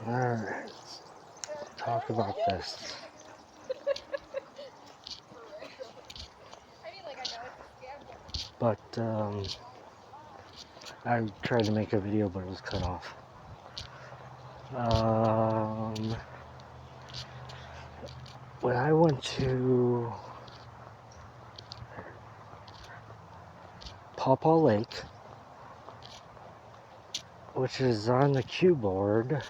Alright, let's talk about this. But, I tried to make a video, but it was cut off. When I went to Paw Paw Lake, which is on the Q board,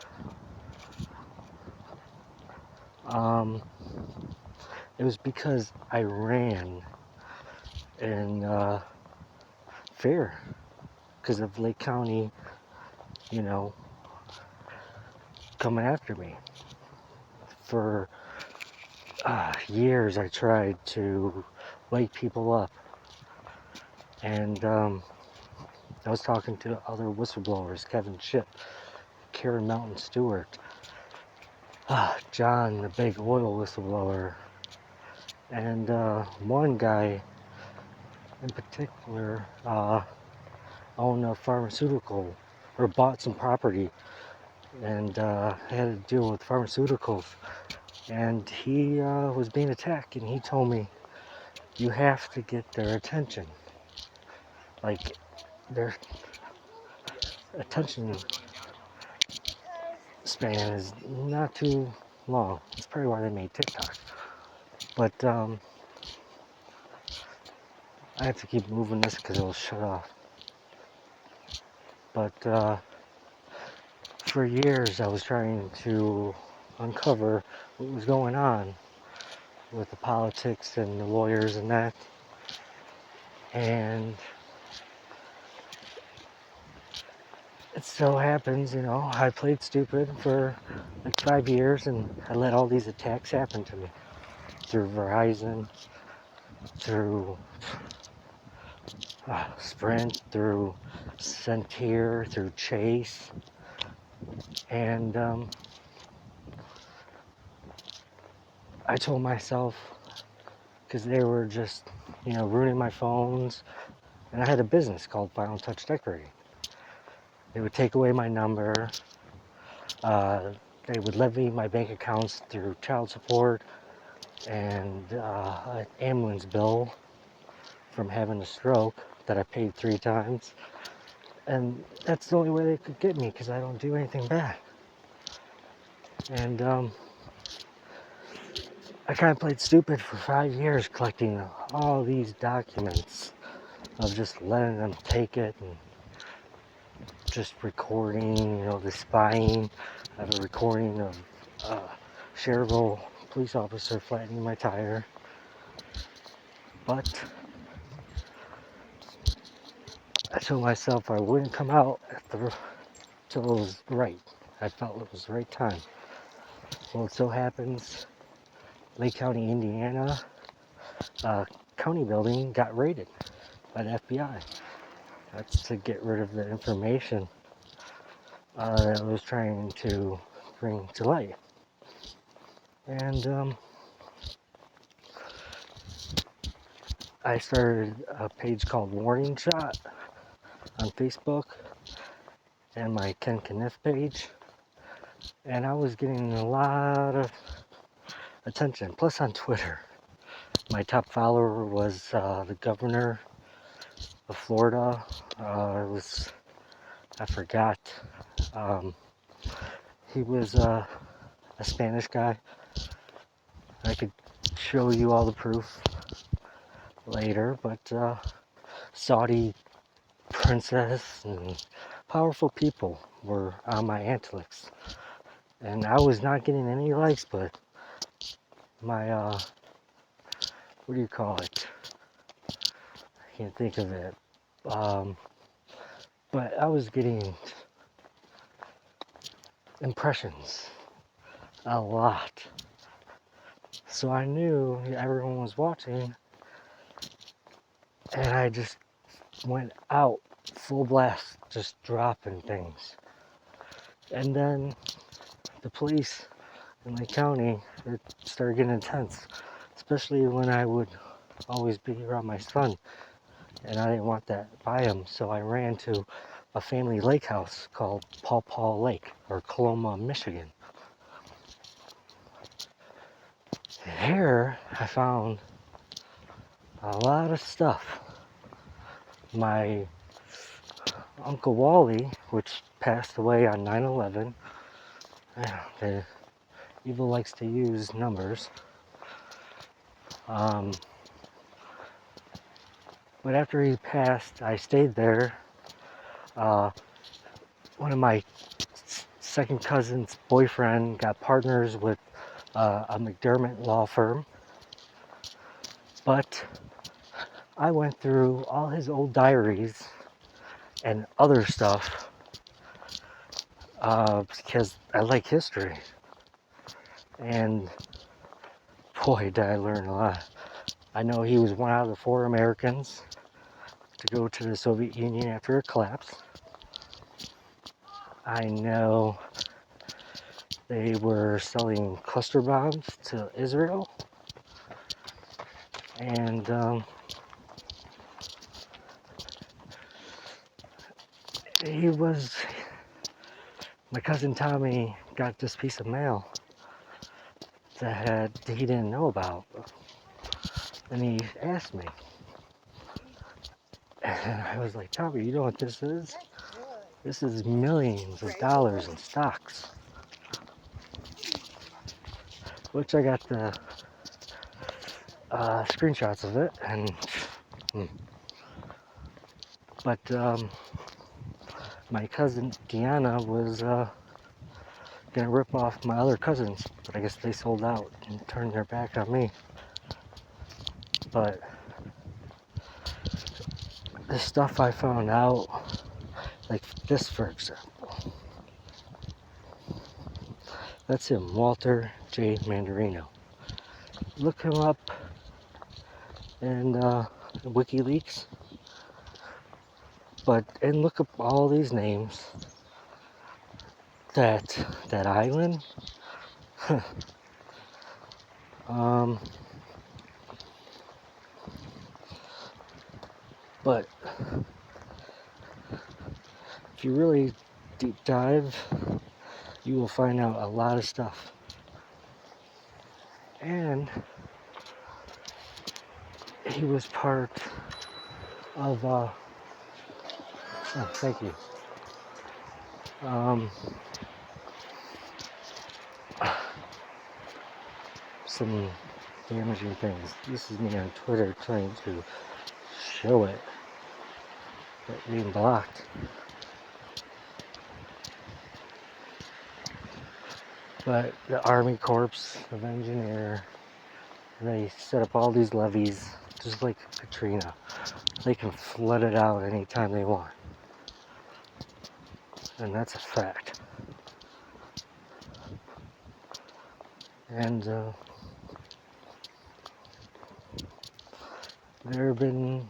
it was because I ran in fear because of Lake County, coming after me. For years I tried to wake people up, and I was talking to other whistleblowers, Kevin Ship, Karen Mountain Stewart, John, the big oil whistleblower, and one guy in particular owned a pharmaceutical, or bought some property, and had to deal with pharmaceuticals, and he was being attacked, and he told me, you have to get their attention. Like, their attention span is not too long. That's probably why they made TikTok. But I have to keep moving this because it'll shut off. But for years I was trying to uncover what was going on with the politics and the lawyers and that. And it so happens, I played stupid for like 5 years, and I let all these attacks happen to me through Verizon, through Sprint, through Centir, through Chase, and I told myself, because they were just, ruining my phones, and I had a business called Final Touch Decorating. They would take away my number, they would levy my bank accounts through child support and an ambulance bill from having a stroke that I paid 3 times. And that's the only way they could get me, because I don't do anything bad. And I kind of played stupid for 5 years, collecting all these documents of just letting them take it and just recording, the spying. I have a recording of Cherville police officer flattening my tire. But I told myself I wouldn't come out till it was right. I felt it was the right time. Well, it so happens Lake County, Indiana, county building got raided by the FBI. That's to get rid of the information that I was trying to bring to light. And I started a page called Warning Shot on Facebook and my Ken Kniff page, and I was getting a lot of attention. Plus on Twitter, my top follower was the governor of Florida. I forgot. He was a Spanish guy. I could show you all the proof later, but Saudi princess and powerful people were on my antics, and I was not getting any likes, but my what do you call it? I can't think of it. But I was getting impressions a lot, so I knew everyone was watching, and I just went out full blast, just dropping things. And then the police in Lake County, it started getting intense, especially when I would always be around my son, and I didn't want that by him, so I ran to a family lake house called Paw Paw Lake, or Coloma, Michigan. Here I found a lot of stuff. My Uncle Wally, which passed away on 9/11, the evil likes to use numbers. But after he passed, I stayed there. One of my second cousin's boyfriend got partners with a McDermott law firm. But I went through all his old diaries and other stuff because I like history. And boy, did I learn a lot. I know he was one out of the 4 Americans to go to the Soviet Union after it collapsed. I know they were selling cluster bombs to Israel. And my cousin Tommy got this piece of mail that he didn't know about. And he asked me. And I was like, Tommy, you know what this is? This is millions of dollars in stocks. Which I got the screenshots of it. But my cousin Deanna was gonna rip off my other cousins, but I guess they sold out and turned their back on me. But the stuff I found out, like this for example, that's him, Walter J. Mandarino. Look him up in WikiLeaks, and look up all these names. That island, but if you really deep dive, you will find out a lot of stuff. And he was part of oh, thank you. Some damaging things. This is me on Twitter trying to show it, but being blocked. But the Army Corps of Engineer, they set up all these levees, just like Katrina. They can flood it out anytime they want. And that's a fact. And they've been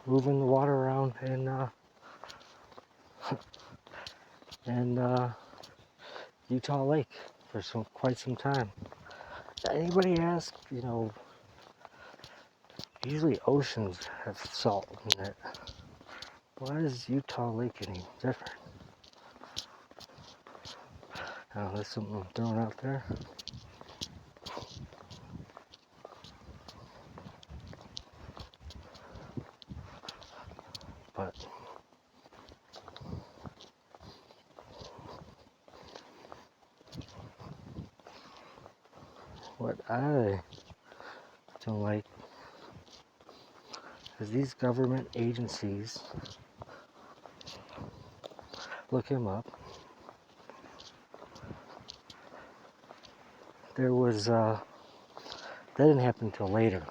moving the water around in Utah Lake for quite some time. Anybody ask, usually oceans have salt in it. Why is Utah Lake any different? Oh, there's something I'm throwing out there. But what I don't like is these government agencies, look him up. There was, that didn't happen until later.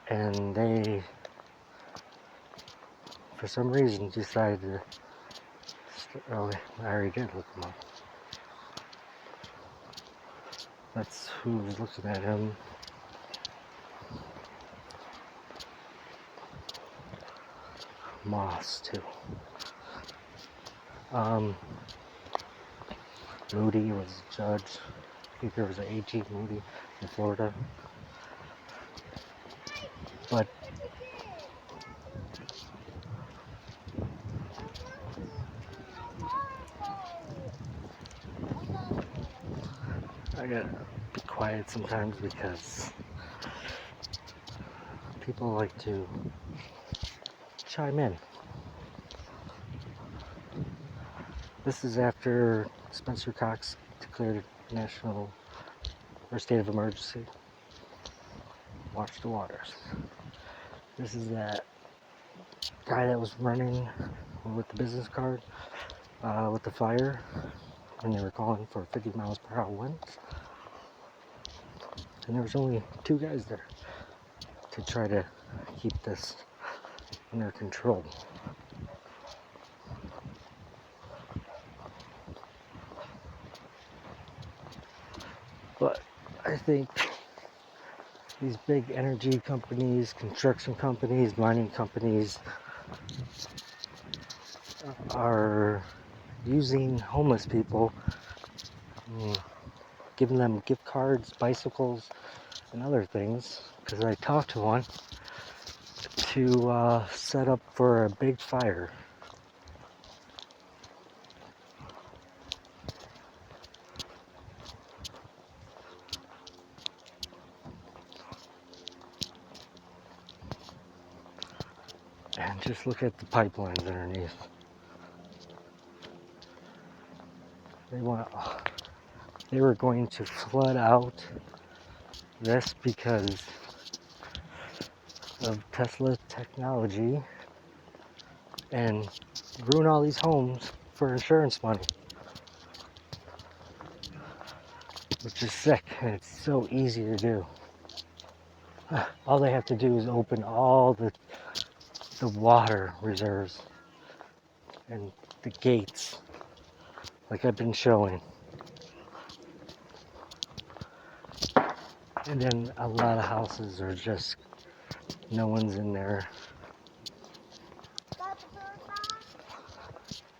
And they, for some reason, decided to, oh, I already did look him up. That's who's looking at him. Moss, too. Moody was a judge. I think there was an A.G. Moody in Florida. But I gotta be quiet sometimes because people like to chime in. This is after Spencer Cox declared national or state of emergency. Watch the waters. This is that guy that was running with the business card with the fire when they were calling for 50 miles per hour winds. And there was only 2 guys there to try to keep this under control. But I think these big energy companies, construction companies, mining companies are using homeless people, giving them gift cards, bicycles, and other things, because I talked to one, to set up for a big fire. And just look at the pipelines underneath. They were going to flood out this because of Tesla technology and ruin all these homes for insurance money, which is sick, and it's so easy to do. All they have to do is open all the water reserves and the gates, like I've been showing. And then a lot of houses are just, no one's in there,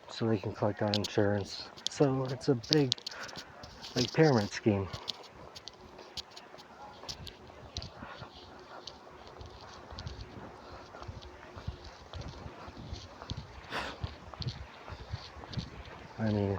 so they can collect on insurance. So it's a big, like, pyramid scheme. I mean,